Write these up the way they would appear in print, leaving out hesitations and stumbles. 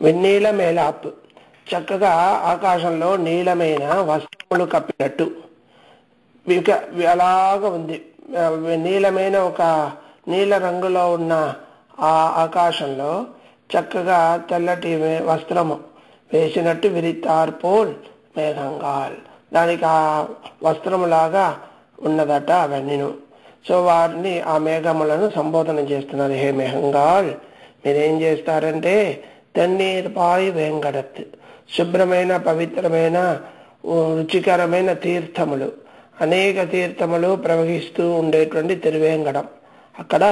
Vanilla మేలాప్, చక్కగా ఆకాశంలో నీలమైన వస్త్రములు కప్పినట్టు అలాగ ఉంది. నీలమైన ఒక నీల రంగులో ఉన్న ఆ ఆకాశంలో చక్కగా తెల్లటి వస్త్రము వేసినట్టు విరితార్పోల్ మేఘంగాల్, దానికి ఆ వస్త్రములాగా ఉన్నదట అవన్నీను. సో వారిని ఆ మేఘములను సంబోధన చేస్తున్నారు. హే మేఘంగాల్, మీరేం చేస్తారంటే తన్నీర్ పాయి వెంకటత్, శుభ్రమైన పవిత్రమైన రుచికరమైన తీర్థములు, అనేక తీర్థములు ప్రవహిస్తూ ఉండేటువంటి తిరువేంకటం, అక్కడ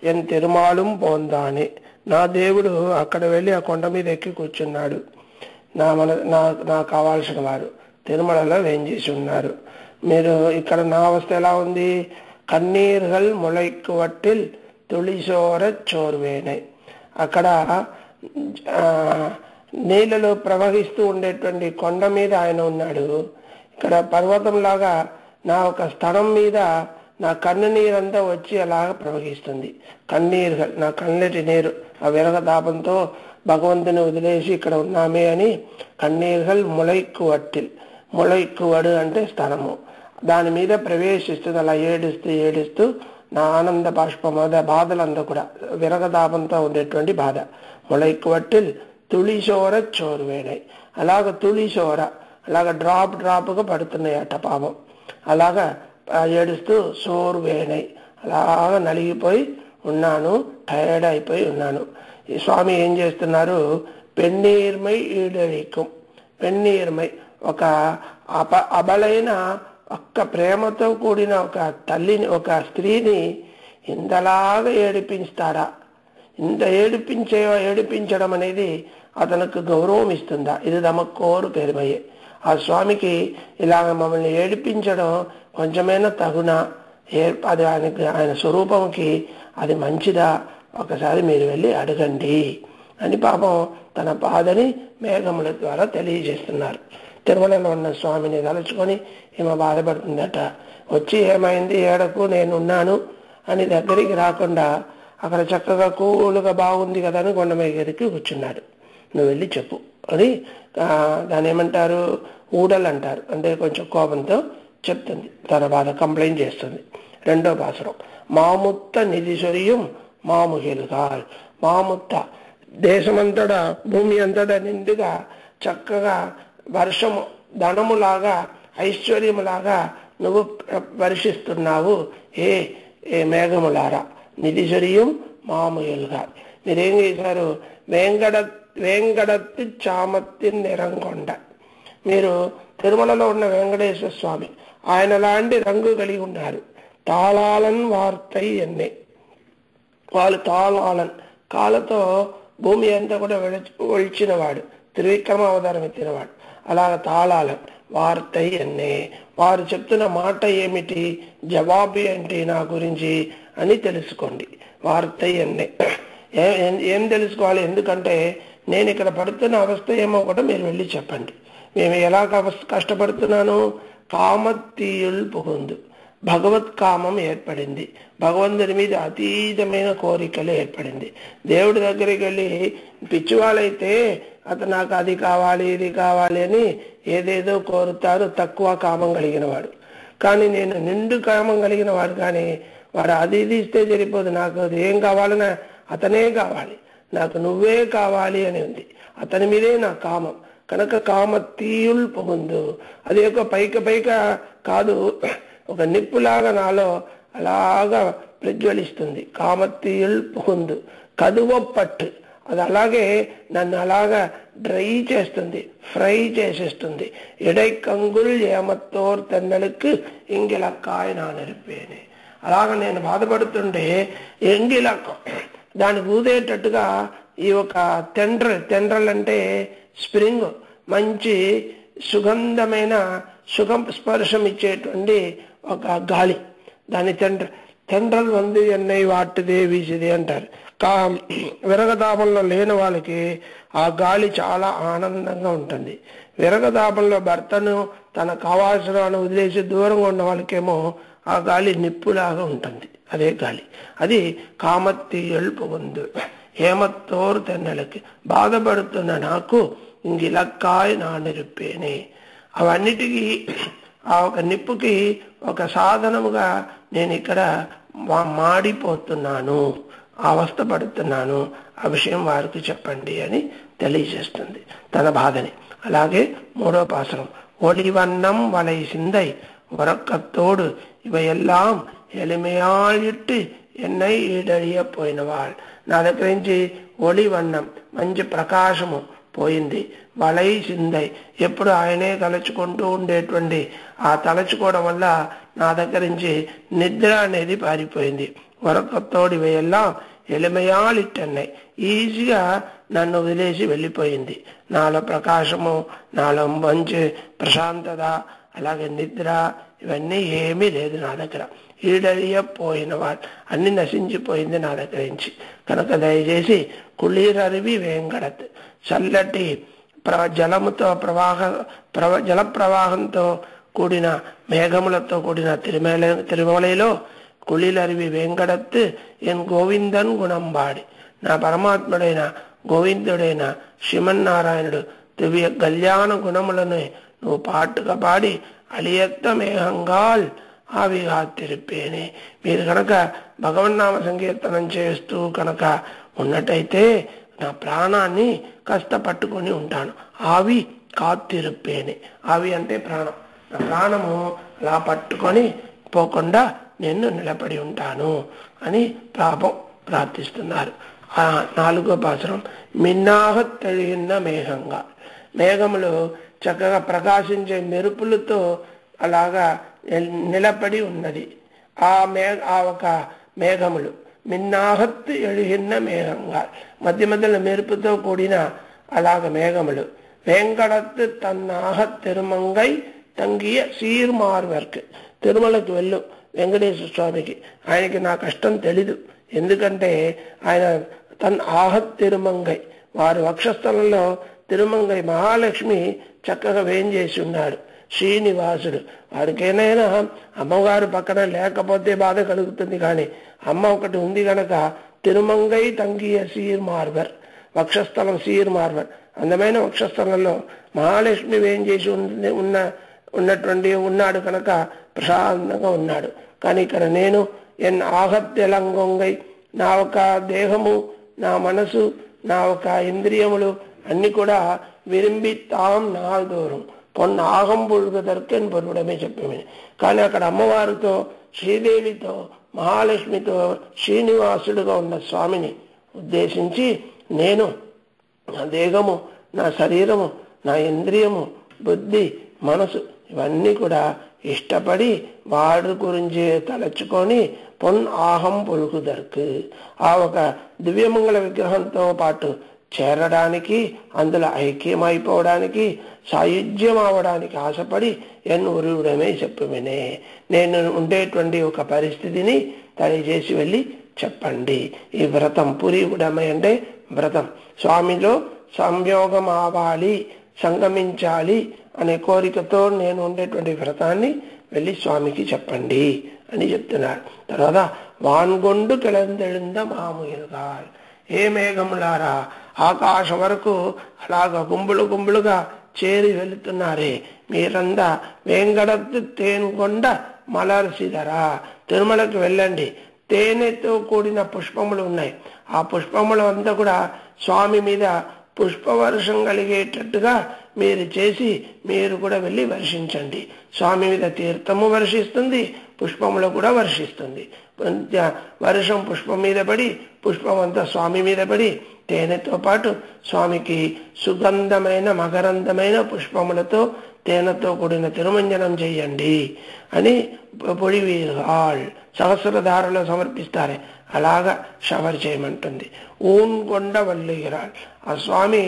ఎన్ తిరుమాళం పొందాని, నా దేవుడు అక్కడ వెళ్ళి ఆ కొండ మీద ఎక్కి కూర్చున్నాడు. నాకు కావాల్సిన వారు తిరుమలలో వేంచేసి ఉన్నారు. మీరు ఇక్కడ నా అవస్థ ఎలా ఉంది? కన్నీర్గల్ ముளைக்குవట్టిల్ తుళిశోర చోర్వేనై, అక్కడ నీళ్ళలో ప్రవహిస్తూ ఉండేటువంటి కొండ మీద ఆయన ఉన్నాడు. ఇక్కడ పర్వతంలాగా నా ఒక స్థలం మీద నా కన్ను నీరంతా వచ్చి అలాగ ప్రవహిస్తుంది. కన్నీరుగల్, నా కన్నటి నీరు ఆ విరగతాపంతో భగవంతుని వదిలేసి ఇక్కడ ఉన్నామే అని కన్నీరుగల్ ముளைக்குవట్టిల్, ముளைக்குవడు అంటే స్థలము, దాని మీద ప్రవేశిస్తుంది. అలా ఏడుస్తూ ఏడుస్తూ నా ఆనంద బాష్పమోద బాధలంతా కూడా విరగతాపంతో ఉండేటువంటి బాధ. ముளைக்குవట్టిల్ తుళిశోర చోరువేనై, అలాగ తుళిశోర అలాగ డ్రాప్గా పడుతున్నాయి అట పాపం. అలాగా ఏడుస్తూ సోర్వేనై అలాగ నలిగిపోయి ఉన్నాను, టైర్డ్ అయిపోయి ఉన్నాను. ఈ స్వామి ఏం చేస్తున్నారు? పెన్నీర్మై ఈడరికం, పెన్నీర్మై ఒక అబలైన ఒక్క ప్రేమతో కూడిన ఒక తల్లిని, ఒక స్త్రీని ఇంతలాగా ఏడిపిస్తాడా? ఇంత ఏడిపించడం అనేది అతనికి గౌరవం ఇస్తుందా? ఇది తమకోరు పెరుమయ్యే. ఆ స్వామికి ఇలాగ మమ్మల్ని ఏడిపించడం కొంచెమైనా తగునా? అది ఆయన స్వరూపంకి అది మంచిదా? ఒకసారి మీరు వెళ్ళి అడగండి అని పాపం తన బాధని మేఘముల ద్వారా తెలియజేస్తున్నారు. తిరుమలలో ఉన్న స్వామిని తలుచుకొని ఈమె బాధపడుతుందట. వచ్చి ఏమైంది, ఏడకు నేనున్నాను అని దగ్గరికి రాకుండా అక్కడ చక్కగా కూలుగా బాగుంది కదా అని కొండ మీదకి కూర్చున్నాడు. నువ్వు వెళ్ళి చెప్పు అని దాన్ని ఏమంటారు, ఊడలు అంటారు, అంటే కొంచెం కోపంతో చెప్తుంది, తన బాధ కంప్లైంట్ చేస్తుంది. రెండో పాసురం, మాముత్త నిధిశొరియం మాముహిలుగా, మాముత్త దేశమంతటా భూమి అంతటా నిండుగా చక్కగా వర్షము ధనములాగా ఐశ్వర్యములాగా నువ్వు వర్షిస్తున్నావు. ఏ మేఘములారా, నిధిశొరియం మాముహిలుగా. మీరేం చేశారు? వేంకటత్తు చామత్తి నిరంకొండ, మీరు తిరుమలలో ఉన్న వెంకటేశ్వర స్వామి ఆయన లాంటి రంగు కలిగి ఉన్నారు. తాళాలన్ వార్తై ఎన్నే, వాళ్ళు తాళాలన్ కాళ్ళతో భూమి అంతా కూడా ఒలిచినవాడు, త్రివిక్రమ అవతారం ఎత్తినవాడు. అలాగ తాళాలన్ వార్తై ఎన్నే, వారు చెప్తున్న మాట ఏమిటి, జవాబు ఏంటి నా గురించి అని తెలుసుకోండి. వార్తై ఎన్నే, ఏం తెలుసుకోవాలి? ఎందుకంటే నేను ఇక్కడ పడుతున్న అవస్థ ఏమో కూడా మీరు వెళ్ళి చెప్పండి. మేము ఎలా కష్టపడుతున్నాను? కామతీయుల్ పుగుందు, భగవత్ కామం ఏర్పడింది, భగవంతుని మీద అతీతమైన కోరికలు ఏర్పడింది. దేవుడి దగ్గరికి వెళ్ళి పిచ్చివాళ్ళైతే అతను నాకు అది కావాలి ఇది కావాలి అని ఏదేదో కోరుతారు, తక్కువ కామం కలిగిన వాడు. కానీ నేను నిండు కామం కలిగిన వాడు. కానీ వాడు అది ఇది ఇస్తే సరిపోదు, నాకు అది ఏం కావాలన్నా అతనే కావాలి, నాకు నువ్వే కావాలి అని ఉంది, అతని మీదే నా కామం. కనుక కామతీయుల్ పొందు, అది ఒక పైక కాదు, ఒక నిప్పులాగా నాలో అలాగా ప్రజ్వలిస్తుంది. కామతీయుల్ పొందు కదువ పట్టు, అది అలాగే నన్ను అలాగా డ్రై చేస్తుంది, ఫ్రై చేసేస్తుంది. ఎడై కంగుల్ ఏమత్తోర్ తెన్నలకు ఇంగిలక్కాయ నా నెరిపేనే. అలాగ నేను బాధపడుతుంటే ఎంగిలక్క దాన్ని ఊదేటట్టుగా ఈ ఒక తెండ్రల్ అంటే స్ప్రింగ్, మంచి సుగంధమైన స్పర్శం ఇచ్చేటువంటి ఒక గాలి, దాని తెండ్రల్ వంది ఎన్నై వాటిదే వీసిదే అంటారు. విరగతాపంలో లేని వాళ్ళకి ఆ గాలి చాలా ఆనందంగా ఉంటుంది. విరగతాపంలో భర్తను తన కావాల్సిన వదిలేసి దూరంగా ఉన్న వాళ్ళకేమో ఆ గాలి నిప్పులాగా ఉంటుంది. అదే గాలి, అది కామతీయుల్ పొందు. హేమత్తోరు తెన్నెలకి బాధపడుతున్న నాకు ఇంగిలక్కాయ నానిరుప్పేనే. అవన్నిటికీ ఆ ఒక నిప్పుకి ఒక సాధనముగా నేను ఇక్కడ మాడిపోతున్నాను, అవస్థపడుతున్నాను, ఆ విషయం వారికి చెప్పండి అని తెలియజేస్తుంది తన బాధని. అలాగే 3వ పాసరం, ఒలివన్నం వలై సిందై ఉరక్కత్తోడు ఇవెల్లాం ఎలిమయాళిట్టు ఎన్నై ఈడడియ పోయినవాళ్ళు. నా దగ్గర నుంచి ఒలివన్నం మంచి ప్రకాశము పోయింది, వలై సిందై ఎప్పుడు ఆయనే తలచుకుంటూ ఉండేటువంటి ఆ తలచుకోవడం వల్ల నా దగ్గర నుంచి నిద్ర అనేది పారిపోయింది. వరకత్తోడి ఇవెల్లాం ఎలిమయాళిట్టన్నాయి, ఈజీగా నన్ను వదిలేసి వెళ్ళిపోయింది. నాలో ప్రకాశము, నాలో మంచి ప్రశాంతత, అలాగే నిద్ర ఇవన్నీ ఏమీ లేదు నా దగ్గర. ఈడలియపోయిన వాళ్ళు అన్ని నశించిపోయింది నా దగ్గర నుంచి. కనుక దయచేసి కుళీరరివి వేంకడత్ చల్లటి జలముతో జల ప్రవాహంతో కూడిన మేఘములతో కూడిన తిరుమలలో కుళీలరివి వేంకడత్ ఎన్ గోవిందన్ గుణంబాడి, నా పరమాత్ముడైన గోవిందుడైన శ్రీమన్నారాయణుడు దివ్య కళ్యాణ గుణములను నువ్వు పాటుగా పాడి అలియత్త మేఘంగాల్ ఆవిగా తిరిపేనే. మీరు కనుక భగవన్నామ సంకీర్తనం చేస్తూ కనుక ఉన్నట్టయితే నా ప్రాణాన్ని కాస్త పట్టుకొని ఉంటాను. ఆవి కాతిరుప్పేనే, ఆవి అంటే ప్రాణం, నా ప్రాణము అలా పట్టుకొని పోకుండా నేను నిలబడి ఉంటాను అని ప్రార్థిస్తున్నారు. 4వ పాసరం, మిన్నాహ తెలియన్న మేఘంగా, మేఘములు చక్కగా ప్రకాశించే మెరుపులతో అలాగా నిలబడి ఉన్నది. ఆ ఒక మేఘములు మిన్నాహత్ ఎళిహిన్న మేఘంగా, మధ్య మధ్యలో మెరుపుతో కూడిన అలాగ మేఘములు. వేంకడత్ తన్నాహ తిరుమంగై తంగియ సీర్మార్వర్క్, తిరుమలకి వెళ్ళు వెంకటేశ్వర స్వామికి. ఆయనకి నా కష్టం తెలీదు, ఎందుకంటే ఆయన తన్ ఆహత్ తిరుమంగై, వారి వక్షస్థలంలో తిరుమంగై మహాలక్ష్మి చక్కగా వేంచేసి ఉన్నాడు. శ్రీనివాసుడు, వారికేనైనా అమ్మగారు పక్కన లేకపోతే బాధ కలుగుతుంది, కానీ అమ్మ ఒకటి ఉంది కనుక తిరుమంగై తంగియ సీర్మార్వర్, వక్షస్థలం సీర్మార్వర్, అందమైన వక్షస్థలంలో మహాలక్ష్మి వేంచేసి ఉన్నాడు కనుక ప్రశాంతంగా ఉన్నాడు. కానీ ఇక్కడ నేను ఎన్ ఆహత్యలంగొంగై, నా ఒక దేహము, నా మనసు, నా ఒక ఇంద్రియములు అన్ని కూడా విరింబి తాం నాదూరం పొన్నాగం పురుగుదర్కని పొరుడమే చెప్పేమని. కానీ అక్కడ అమ్మవారితో, శ్రీదేవితో, మహాలక్ష్మితో, శ్రీనివాసుడుగా ఉన్న స్వామిని ఉద్దేశించి నేను నా దేహము, నా శరీరము, నా ఇంద్రియము, బుద్ధి, మనసు ఇవన్నీ కూడా ఇష్టపడి వాడి గురించి తలచుకొని పొన్ ఆహం పొలుకుదర్కు, ఆ ఒక దివ్యమంగళ విగ్రహంతో పాటు చేరడానికి, అందులో ఐక్యమైపోవడానికి, సాయుధ్యం అవడానికి ఆశపడి ఎన్నురుడమే చెప్పమనే. నేను ఉండేటువంటి ఒక పరిస్థితిని తెలియజేసి వెళ్ళి చెప్పండి. ఈ వ్రతం పురివుడమే అంటే వ్రతం, స్వామిలో సంయోగం అవ్వాలి, సంగమించాలి అనే కోరికతో నేను ఉండేటువంటి వ్రతాన్ని వెళ్ళి స్వామికి చెప్పండి అని చెప్తున్నారు. తర్వాత వాన్గొండు కిళందెళింద మామూలుగా, ఏ మేఘములారా ఆకాశం వరకు అలాగ గుంపులు గుంపులుగా చేరి వెళుతున్నారే, మీరందా వేంకడత్తు తేనుకొండ మలర్సిదరా, తిరుమలకి వెళ్ళండి. తేనెతో కూడిన పుష్పములు ఉన్నాయి, ఆ పుష్పములు అంతా కూడా స్వామి మీద పుష్పవర్షం కలిగేటట్టుగా మీరు చేసి మీరు కూడా వెళ్ళి వర్షించండి. స్వామి మీద తీర్థము వర్షిస్తుంది, పుష్పములు కూడా వర్షిస్తుంది. వర్షం పుష్పం మీద పడి, పుష్పం అంతా స్వామి మీద పడి, తేనెతో పాటు స్వామికి సుగంధమైన మకరందమైన పుష్పములతో తేనెతో కూడిన తిరుమంజనం చెయ్యండి అని పొడివీరాల్ సహస్రధారలో సమర్పిస్తారు. అలాగా షవర్ చేయమంటుంది. ఊన్గొండ వల్లుగిరాల్, ఆ స్వామి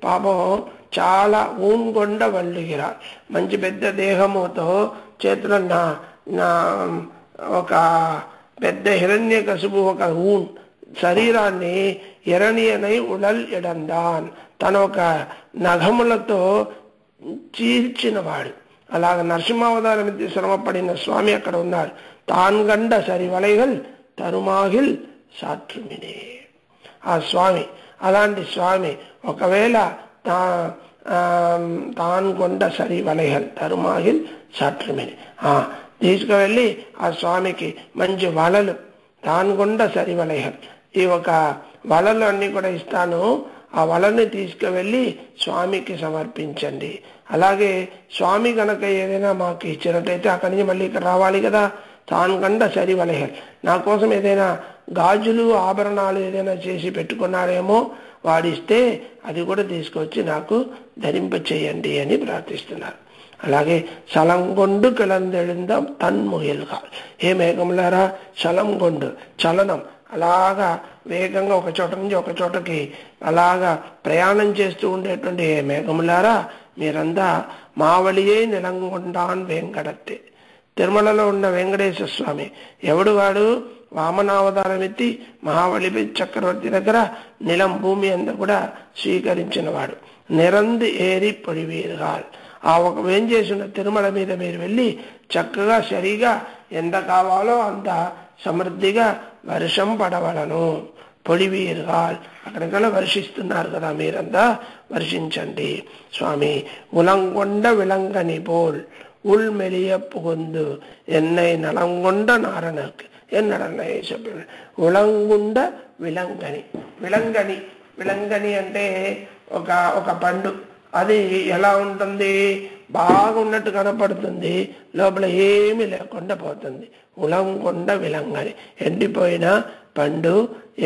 పాపం చాలా ఊన్గొండ వల్లుగిరాల్, మంచి పెద్ద దేహముతో చేతుల నా ఒక పెద్ద హిరణ్యకశిపు ఒక ఊన్ శరీరాన్ని ఎరణీయనై ఉడల్ ఎడందాన్, తన ఒక నఖములతో చీల్చినవాడు. అలాగ నరసింహావతారం శ్రమపడిన స్వామి అక్కడ ఉన్నారు. తాన్గండ సరివలైగల్ తరుమాగిల్ సాట్రుమినే, ఆ స్వామి. అలాంటి స్వామి ఒకవేళ తాను కొండ సరి వలయల్ తరుమాగిల్ సట్రమిని తీసుకువెళ్ళి ఆ స్వామికి మంచి వలలు తానుకొండ సరి వలయల్ ఈ ఒక వలలు అన్ని కూడా ఇస్తాను, ఆ వలని తీసుకువెళ్ళి స్వామికి సమర్పించండి. అలాగే స్వామి కనుక ఏదైనా మాకు ఇచ్చినట్టయితే అక్కడి నుంచి మళ్ళీ ఇక్కడ రావాలి కదా. తానుకొండ సరి వలయల్ నా కోసం ఏదైనా గాజులు ఆభరణాలు ఏదైనా చేసి పెట్టుకున్నారేమో వాడిస్తే అది కూడా తీసుకొచ్చి నాకు ధరింప చేయండి అని ప్రార్థిస్తున్నారు. అలాగే సలంగొండు కిళందెళిందాం తన్ముయల్గా ఏ మేఘములారా సలంగొండు చలనం అలాగా వేగంగా ఒక చోట నుంచి ఒక చోటకి అలాగా ప్రయాణం చేస్తూ ఉండేటువంటి ఏ మేఘములారా మీరంతా మావళియే నిలంగొండాన్ వెంకటత్తే. తిరుమలలో ఉన్న వెంకటేశ్వర స్వామి ఎవడు వాడు? వామనావతారం ఎత్తి మహాబలి చక్రవర్తి దగ్గర నిలం భూమి అంతా కూడా స్వీకరించిన వాడు. నిరందు ఏరి పొడివీరుగాల్ ఆ ఒక ఏం చేసిన తిరుమల మీద మీరు వెళ్ళి చక్కగా సరిగా ఎంత కావాలో అంత సమృద్ధిగా వర్షం పడవలను. పొడివీరుగాల్ అక్కడికల్లా వర్షిస్తున్నారు కదా, మీరంతా వర్షించండి స్వామి. ఉలంగొండ విలంగని పోల్ ఉల్మెలియ పుగొందు ఎన్నై నలంగొండ నారణకు ఎన్నడన్నా చెప్పాడు. ఉలంగుండ విలంగని విలంగని విలంగని అంటే ఒక పండు. అది ఎలా ఉంటుంది? బాగా ఉన్నట్టు కనపడుతుంది, లోపల ఏమీ లేకుండా పోతుంది. ఉలంగొండ విలంగని ఎండిపోయిన పండు,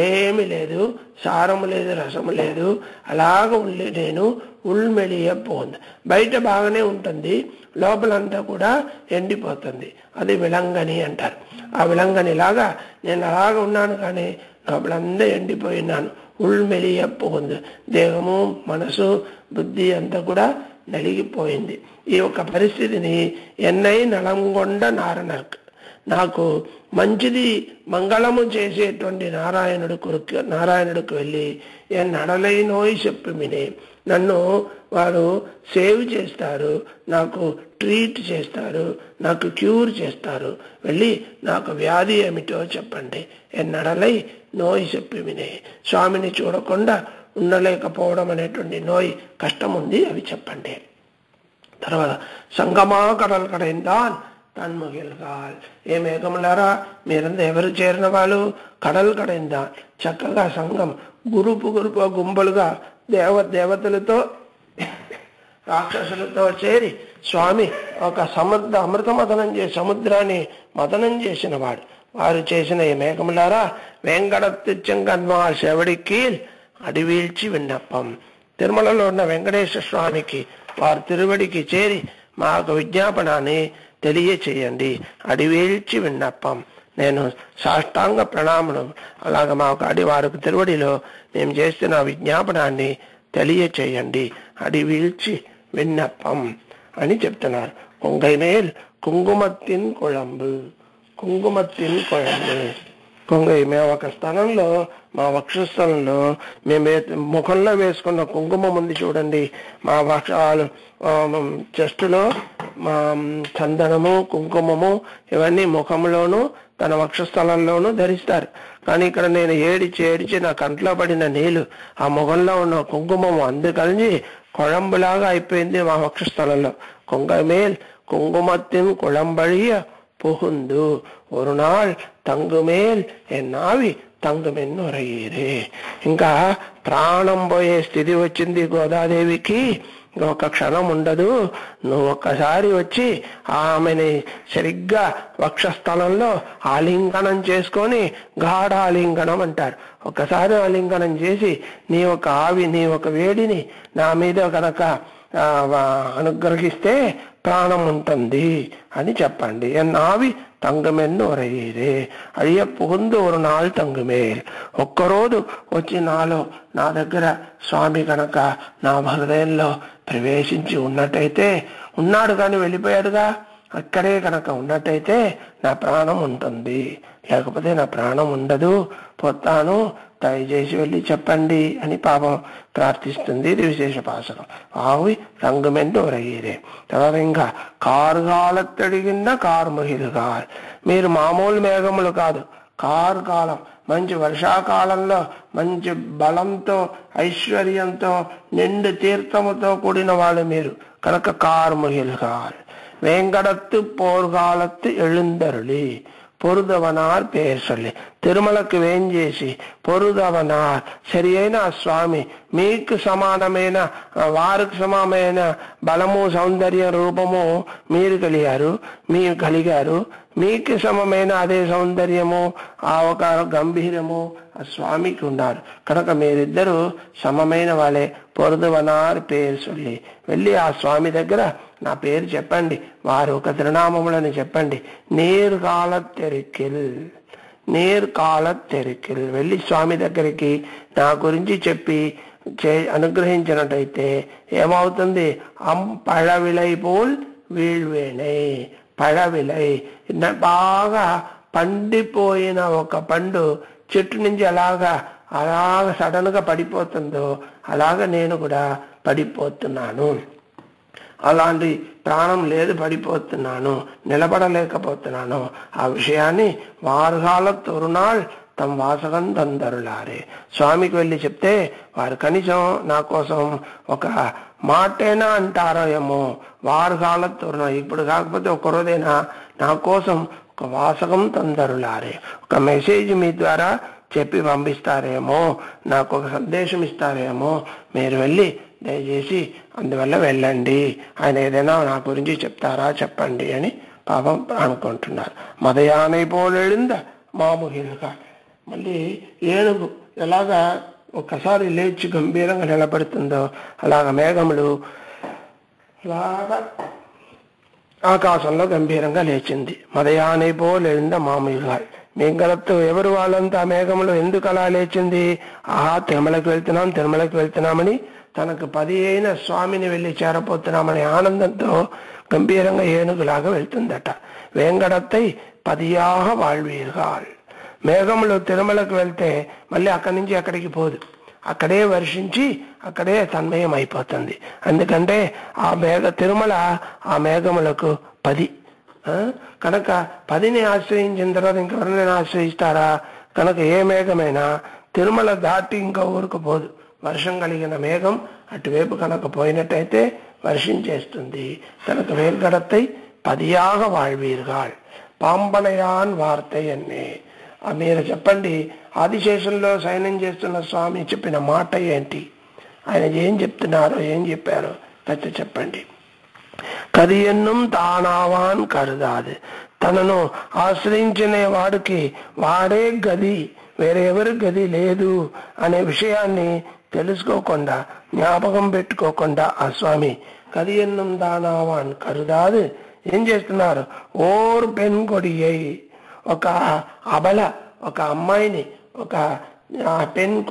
ఏమి లేదు, సారము లేదు, రసము లేదు, అలాగ ఉండి నేను ఉల్మెలియ పోంది. బయట బాగానే ఉంటుంది, లోపలంతా కూడా ఎండిపోతుంది. అది విలంగని అంటారు. ఆ విలంగనిలాగా నేను అలాగ ఉన్నాను, కానీ లోపలంతా ఎండిపోయినాను. ఉల్మెలియ పోంది, దేహము మనసు బుద్ధి అంతా కూడా నలిగిపోయింది. ఈ యొక్క పరిస్థితిని ఎన్నై నలంగొండ నారణకు నాకు మంచిది మంగళము చేసేటువంటి నారాయణుడికి వెళ్ళి నడలైనోయి చెప్పిమినే నన్ను వారు సేవ్ చేస్తారు, నాకు ట్రీట్ చేస్తారు, నాకు క్యూర్ చేస్తారు. వెళ్ళి నాకు వ్యాధి ఏమిటో చెప్పండి. నడలై నోయి చెప్పిమినే స్వామిని చూడకుండా ఉండలేకపోవడం అనేటువంటి నోయి కష్టం ఉంది, అవి చెప్పండి. తర్వాత సంగమా కడలు కడైందాన్ తన్ముగిల్గాల్ ఏ మేఘములారా మీరంతా ఎవరు చేరిన వాళ్ళు? కడలు కడైందా చక్కగా సంఘం గురుపు గుంపులుగా దేవతలతో రాక్షసులతో చేరి స్వామి ఒక సముద్రాన్ని మదనం చేసిన వాడు. వారు చేసిన ఈ మేఘములారా వెంకటత్యుచ్చంగన్మా శివుడి కీల్ అడివీల్చి విన్నప్పం. తిరుమలలో ఉన్న వెంకటేశ్వర స్వామికి వారి తిరువడికి చేరి మాకు విజ్ఞాపనాన్ని తెలియచేయండి. అడివేల్చి విన్నప్పం నేను సాష్టాంగ ప్రణామం. అలాగ మాకు వారికి తిరువడిలో మేము చేస్తున్న విజ్ఞాపనాన్ని తెలియచేయండి. అడివీల్చి విన్నప్పం అని చెప్తున్నారు. కొంగైమేల్ కుంకుమత్తిన్ కొళంబు కుంకుమత్తిన్ కొళంబు మేము ఒక స్థలంలో మా వక్షస్థలంలో మేము ముఖంలో వేసుకున్న కుంకుమం ఉంది చూడండి. మా వక్షాలు చెస్టులో మా చందనము కుంకుమము ఇవన్నీ ముఖంలోను తన వక్షస్థలంలోనూ ధరిస్తారు. కానీ ఇక్కడ నేను ఏడిచి నా కంట్లో పడిన నీళ్లు ఆ ముఖంలో ఉన్న కుంకుమము అందుకలిసి కొళంబులాగా అయిపోయింది మా వక్షస్థలంలో. కొంగమేల్ కుంకుమత్తిన్ కొళంబడియ புகுந்து ஒரு நாள் தங்குமேல் என் ఆవి తంగుమెన్నురయ్యేరే. ఇంకా ప్రాణం పోయే స్థితి వచ్చింది గోదాదేవికి. ఒక క్షణం ఉండదు. నువ్వు ఒక్కసారి వచ్చి ఆమెని సరిగ్గా వక్షస్థలంలో ఆలింగనం చేసుకొని, గాఢ ఆలింగనం అంటారు. ఒక్కసారి ఆలింగనం చేసి నీ ఒక ఆవి నీ ఒక వేడిని నా మీద కనుక అనుగ్రహిస్తే ప్రాణం ఉంటుంది అని చెప్పండి. ఎన్నావి తంగమెన్ను ఒరయ్యేరే అయ్య పుగుందు ఒక నాள் తంగుమేల్. ఒక్కరోజు వచ్చి నా దగ్గర స్వామి కనుక నా హృదయంలో ప్రవేశించి ఉన్నట్టయితే, ఉన్నాడు కానీ వెళ్ళిపోయాడుగా, అక్కడే కనుక ఉన్నట్టయితే నా ప్రాణం ఉంటుంది. లేకపోతే నా ప్రాణం ఉండదు, పోతాను, దయచేసి వెళ్ళి చెప్పండి అని పాపం ప్రార్థిస్తుంది. ఇది విశేష పాసనం. ఆవి రంగుమెందు ఒరయ్యేరే. తర్వాత ఇంకా కారుగాలత్తడిగింద కార్ముహిలుగాల్. మీరు మామూలు మేఘములు కాదు, కారు కాలం మంచి వర్షాకాలంలో మంచి బలంతో ఐశ్వర్యంతో నిండు తీర్థముతో కూడిన వాళ్ళు మీరు కనుక కార్ముహిల్గాల్ వేంకడత్తు పోర్గాలత్తు எழுந்தருளி పొరుదవనార్ పేరు சொல்லி తిరుమలకు వేంచేసి పొరుదవనార్ సరి అయిన ఆ స్వామి మీకు సమానమైన వారికి సమానమైన బలము సౌందర్య రూపము మీరు కలిగారు మీకు సమమైన అదే సౌందర్యము ఆ ఒక గంభీరము ఆ స్వామికి ఉన్నారు కనుక మీరిద్దరూ సమమైన వాళ్ళే పొరుదవనార్ పేరు சொல்லி వెళ్ళి ఆ స్వామి దగ్గర నా పేరు చెప్పండి వారు ఒక తిరునామములను చెప్పండి నీర్కాలత్తెరికిల్ వెళ్ళి స్వామి దగ్గరికి నా గురించి చెప్పి అనుగ్రహించినట్టయితే ఏమవుతుంది పழవిలై పోల్ వీళ్వేణై పழవిలై బాగా పండిపోయిన ఒక పండు చెట్టు నుంచి అలాగ సడన్ గా పడిపోతుందో అలాగ నేను కూడా పడిపోతున్నాను అలాంటి ప్రాణం లేదు పడిపోతున్నాను నిలబడలేకపోతున్నాను ఆ విషయాన్ని వార్గాలత్తు ஒரு நாள் తమ వాసగం తందరులారే స్వామికి వెళ్ళి చెప్తే వారు కనీసం నా కోసం ఒక మాటేనా అంటారో ఏమో వార్గాలత్తు ఇప్పుడు కాకపోతే ఒక రోజైనా నా కోసం ఒక వాసగం తందరులారే ఒక మెసేజ్ మీ ద్వారా చెప్పి పంపిస్తారేమో నాకు ఒక సందేశం ఇస్తారేమో మీరు వెళ్ళి దయచేసి అందువల్ల వెళ్ళండి ఆయన ఏదైనా నా గురించి చెప్తారా చెప్పండి అని పాపం అనుకుంటున్నారు మదయానై పోలేడిందా మామూలుగా మళ్ళీ ఏనుగు ఎలాగా ఒకసారి లేచి గంభీరంగా నిలబడుతుందో అలాగ మేఘములు అలాగా ఆకాశంలో గంభీరంగా లేచింది మదయానై పోలేడిందా మామూలుగా మేఘలతో ఎవరు వాళ్ళంతా మేఘములు ఎందుకు అలా లేచింది తిరుమలకు వెళ్తున్నామని తనకు 10 అయిన స్వామిని వెళ్ళి చేరపోతున్నామనే ఆనందంతో గంభీరంగా ఏనుగులాగా వెళ్తుందట వేంకడత్తై 10 வாழ்வீர்கள் మేఘములు తిరుమలకు వెళ్తే మళ్ళీ అక్కడి నుంచి ఎక్కడికి పోదు అక్కడే వర్షించి అక్కడే తన్మయం అయిపోతుంది ఎందుకంటే తిరుమల ఆ మేఘములకు 10 కనుక 10ని ఆశ్రయించిన తర్వాత ఇంకెవరినైనా ఆశ్రయిస్తారా కనుక ఏ మేఘమైనా తిరుమల దాటి ఇంకా ఊరుకు పోదు వర్షం కలిగిన మేఘం అటువైపు కనుక పోయినట్టయితే వర్షించేస్తుంది కనుక వేంకడత్తై 10 வாழ்வீர்கள் పాంబనయాన్ వార్తై అన్నే మీరు చెప్పండి ఆదిశేషంలో శయనం చేస్తున్న స్వామి చెప్పిన మాట ఏంటి ఆయన ఏం చెప్తున్నారో ఏం చెప్పారో చెప్పండి కదియన్నం తానావాన్ కరుదాదు తనను ఆశ్రయించిన వాడికి వాడే గది వేరే ఎవరి గది లేదు అనే విషయాన్ని తెలుసుకోకుండా జ్ఞాపకం పెట్టుకోకుండా ఆ స్వామి కదియన్నం దానావాన్ కరుదాదు ఏం చేస్తున్నారు ఓర్ పెన్ కొడియై ఒక అబల ఒక అమ్మాయిని ఒక పెన్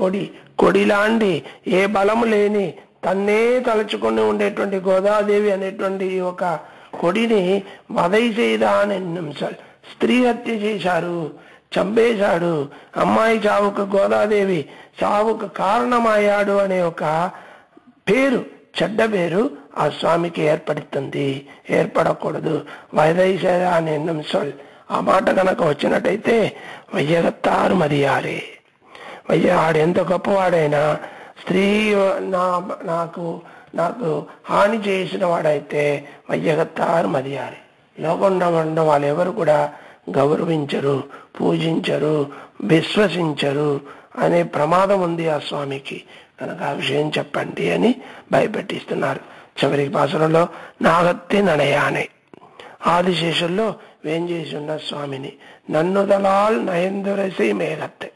కొడిలాంటి ఏ బలము లేని తన్నే తలుచుకొని ఉండేటువంటి గోదాదేవి అనేటువంటి ఒక కొడిని వధై చేయదాని నిమిషాలు స్త్రీ హత్య చేశారు చంపేశాడు అమ్మాయి చావుకు గోదాదేవి చావుకు కారణమయ్యాడు అనే ఒక పేరు చెడ్డ పేరు ఆ స్వామికి ఏర్పడకూడదు వైదైసేద అనే నిమిషాలు ఆ మాట కనుక వచ్చినట్టయితే వయ్యగత్తారు మదియారే ఆడు ఎంత గొప్పవాడైనా స్త్రీ నాకు హాని చేసిన వాడైతే వయ్యగత్తారు మదియారే లోకంలో ఉన్న వాళ్ళు ఎవరు కూడా గౌరవించరు పూజించరు విశ్వసించరు అనే ప్రమాదం ఉంది ఆ స్వామికి కనుక ఆ విషయం చెప్పండి అని భయపెట్టిస్తున్నారు చివరికి పాసురంలో నాగత్తి నడయానే ఆదిశేషుల్లో వేంచేసి ఉన్న స్వామిని నన్నుదలాల్ నయందురసి మేఘత్తే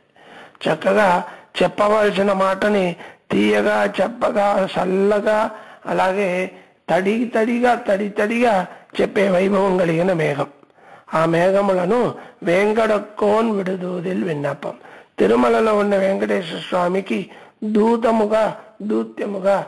చక్కగా చెప్పవలసిన మాటని తీయగా చెప్పగా చల్లగా అలాగే తడిగా చెప్పే వైభవం కలిగిన మేఘం ఆ మేఘములను వేంకడక్కోన్ విడుదూదిల్ విన్నపం తిరుమలలో ఉన్న వెంకటేశ్వర స్వామికి దూత్యముగా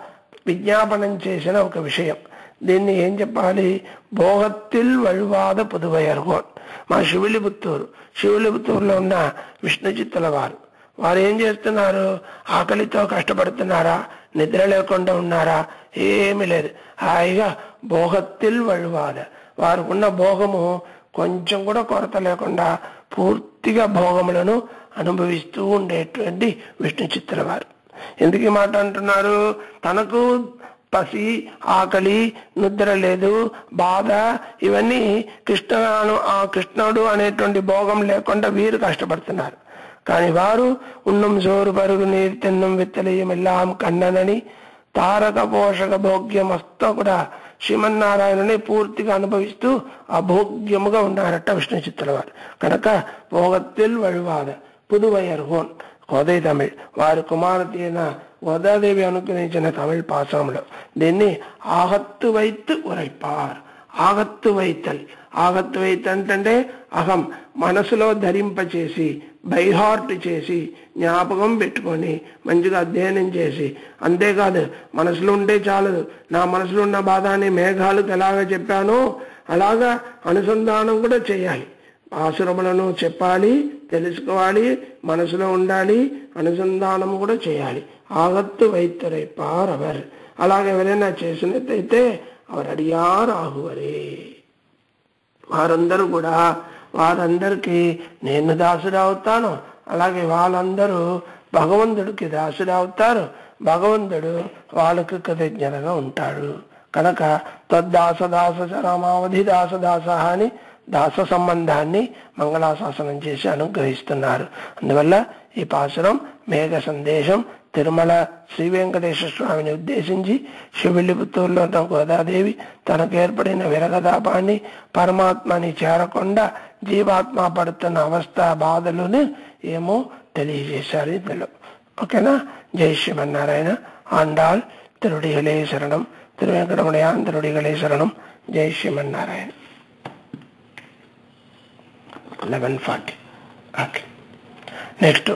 విజ్ఞాపనం చేసిన ఒక విషయం దీన్ని ఏం చెప్పాలి భోగత్తిల్ వழுவாத పుదువయర్గోన్ మా శివులిపుత్తూరులో ఉన్న విష్ణు చిత్తుల వారు ఏం చేస్తున్నారు ఆకలితో కష్టపడుతున్నారా నిద్ర లేకుండా ఉన్నారా ఏమీ లేదు హాయిగా భోగత్తిల్ వழுவாத వారుకున్న భోగము కొంచెం కూడా కొరత లేకుండా పూర్తిగా భోగములను అనుభవిస్తూ ఉండేటువంటి విష్ణు చిత్రవారు. ఎందుకు ఈ మాట అంటున్నారు? తనకు పసి, ఆకలి, నిద్ర లేదు, బాధ, ఇవన్నీ కృష్ణుడు అనేటువంటి భోగం లేకుండా వీరు కష్టపడుతున్నారు. కానీ వారు ఉన్నం సోరు పరుగు నీరు తిన్నం విత్తలేయం ఎల్లాం కన్ననని తారక పోషక భోగ్యం వస్తా కూడా శ్రీమన్నారాయణని పూర్తిగా అనుభవిస్తూ అభోగ్యముగా ఉన్నారట విష్ణు చిత్తుల వారు. కనుక భోగత్తిల్ వழுவாத పుదువయర్హోన్ కోదై తమిళ్ వారి కుమారతి అయిన గోదాదేవి అనుగ్రహించిన తమిళ్ పాసంలో దీన్ని ఆగత్తు వైత్తు ఉరైపార్. ఆగత్తు వైతల్, ఆగత్తు వైత్ అంటే అహం మనసులో ధరింపచేసి, బైహార్ట్ చేసి, జ్ఞాపకం పెట్టుకొని మంచిగా అధ్యయనం చేసి, అంతేకాదు మనసులో ఉంటే చాలదు, నా మనసులో ఉన్న బాధాన్ని మేఘాలకు ఎలాగ చెప్పానో అలాగా అనుసంధానం కూడా చేయాలి. ఆశ్రమలను చెప్పాలి, తెలుసుకోవాలి, మనసులో ఉండాలి, అనుసంధానం కూడా చేయాలి. ఆగత్తు వైత్తరైపార్ అవర్. అలాగే ఎవరైనా చేసినట్టయితే అవర్ అడియార్ ఆహువరే. వారందరూ కూడా వారందరికీ నేను దాసుడు అవుతాను, అలాగే వాళ్ళందరూ భగవంతుడికి దాసుడు అవుతారు, భగవంతుడు వాళ్ళకి కృతజ్ఞతగా ఉంటాడు. కనుక తద్దాసదాస చరమావధి దాసదాస అని దాస సంబంధాన్ని మంగళాశాసనం చేసి అనుగ్రహిస్తున్నారు. అందువల్ల ఈ పాసురం మేఘ సందేశం తిరుమల శ్రీ వెంకటేశ్వర స్వామిని ఉద్దేశించి శివలిపుత్తూరులో ఉన్న గోదాదేవి తనకు ఏర్పడిన విరగతాపాన్ని, పరమాత్మని చేరకుండా జీవాత్మ పడుతున్న అవస్థ బాధలను ఏమో తెలియజేశారు ఇందులో. ఓకేనా? జై శ్రీమన్నారాయణ. ఆండాళ్ తిరుడిగలే శరణం. తిరువెంకటరమణయాన్ తిరుడిగలే శరణం. జై శ్రీమన్నారాయణ. 11:40. Okay, next